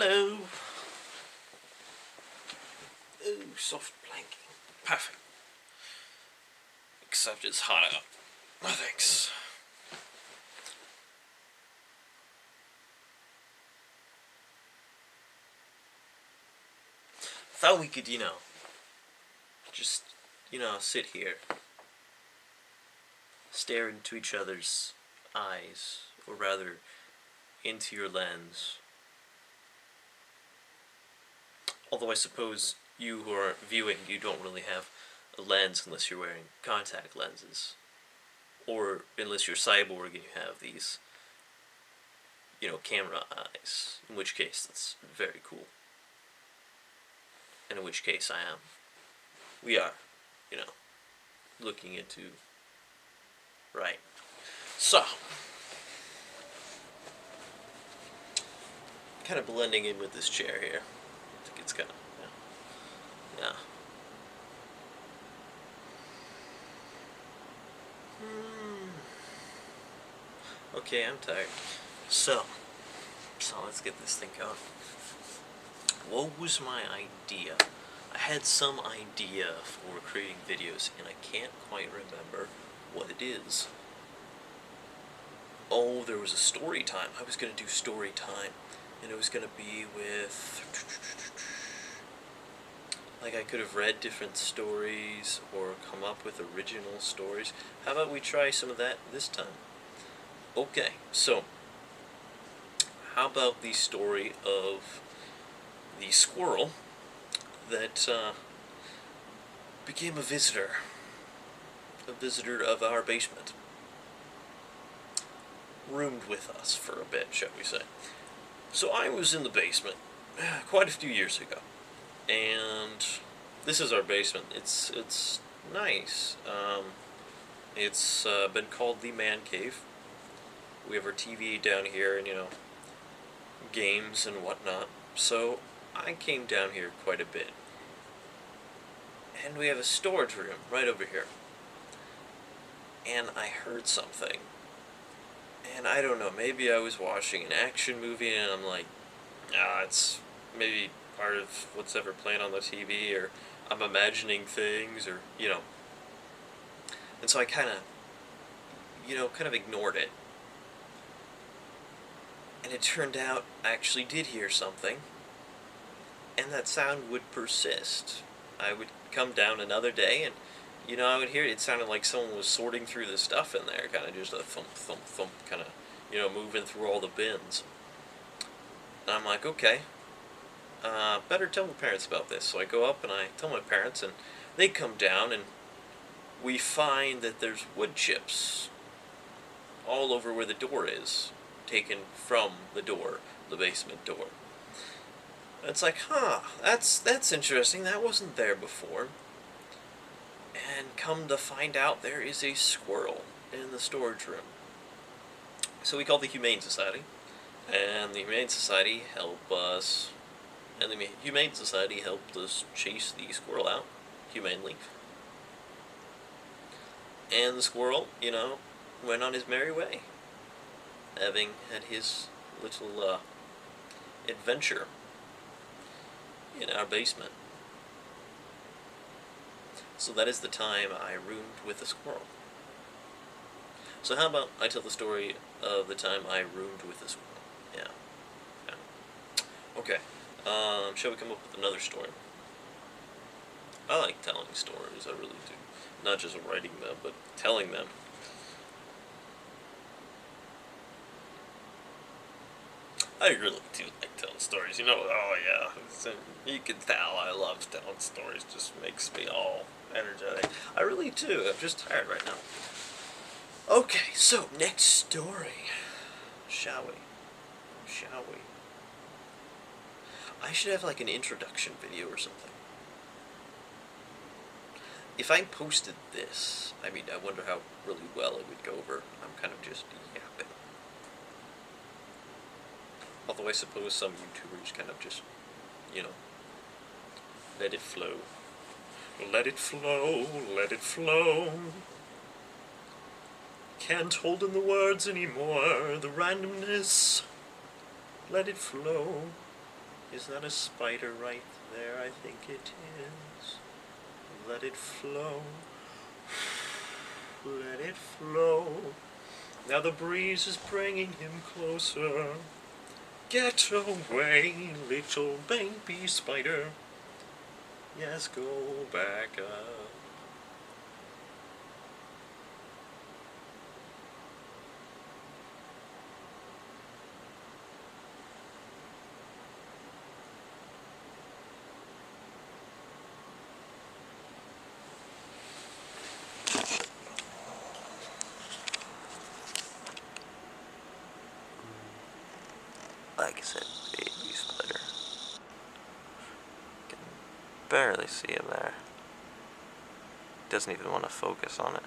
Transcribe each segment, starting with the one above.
Hello. Ooh, soft blanket. Perfect. Except it's hot out. No thanks. Thought we could, just, sit here, stare into each other's eyes, or rather, into your lens. Although I suppose you who are viewing, you don't really have a lens unless you're wearing contact lenses. Or unless you're cyborg and you have these, camera eyes. In which case, that's very cool. And in which case we are, looking into, right. So, kind of blending in with this chair here. I think it's kind of, yeah. Okay, I'm tired. So let's get this thing going. What was my idea? I had some idea for creating videos, and I can't quite remember what it is. Oh, there was a story time. I was going to do story time, and it was going to be with... I could have read different stories, or come up with original stories. How about we try some of that this time? Okay, so, how about the story of the squirrel that became a visitor of our basement. Roomed with us for a bit, shall we say. So I was in the basement quite a few years ago, and this is our basement. It's nice. It's been called the man cave. We have our TV down here, and games and whatnot. So I came down here quite a bit. And we have a storage room right over here. And I heard something. And I don't know, maybe I was watching an action movie and I'm like, it's maybe part of what's ever playing on the TV, or I'm imagining things, or, And so I kind of ignored it. And it turned out I actually did hear something. And that sound would persist. I would come down another day and, I would hear it. It sounded like someone was sorting through the stuff in there, kind of just a thump, thump, thump, kind of, moving through all the bins. And I'm like, okay, better tell my parents about this. So I go up and I tell my parents, and they come down, and we find that there's wood chips all over where the door is, taken from the door, the basement door. It's like, that's interesting. That wasn't there before. And come to find out, there is a squirrel in the storage room. So we called the Humane Society, and the Humane Society helped us. And the Humane Society helped us chase the squirrel out humanely. And the squirrel, went on his merry way, having had his little adventure in our basement. So that is the time I roomed with a squirrel. So how about I tell the story of the time I roomed with a squirrel? Yeah. Okay. Shall we come up with another story? I like telling stories, I really do. Not just writing them, but telling them. I really do like telling stories. Oh yeah, you can tell I love telling stories. Just makes me all energetic. I really do. I'm just tired right now. Okay, so next story. Shall we? I should have an introduction video or something. If I posted this, I wonder how really well it would go over. I'm kind of just yapping. Although I suppose some YouTubers kind of just, let it flow. Let it flow, let it flow. Can't hold in the words anymore, the randomness. Let it flow. Is that a spider right there? I think it is. Let it flow. Let it flow. Now the breeze is bringing him closer. Get away, little baby spider. Yes, go back up. Like I said, baby spider. Can barely see him there. Doesn't even want to focus on it.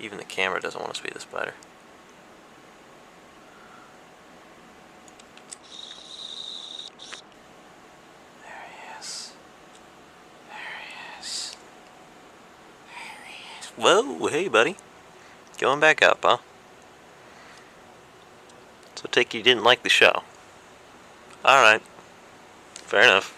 Even the camera doesn't want to see the spider. There he is. There he is. There he is. Whoa, hey buddy. Going back up, huh? So take it you didn't like the show. Alright. Fair enough.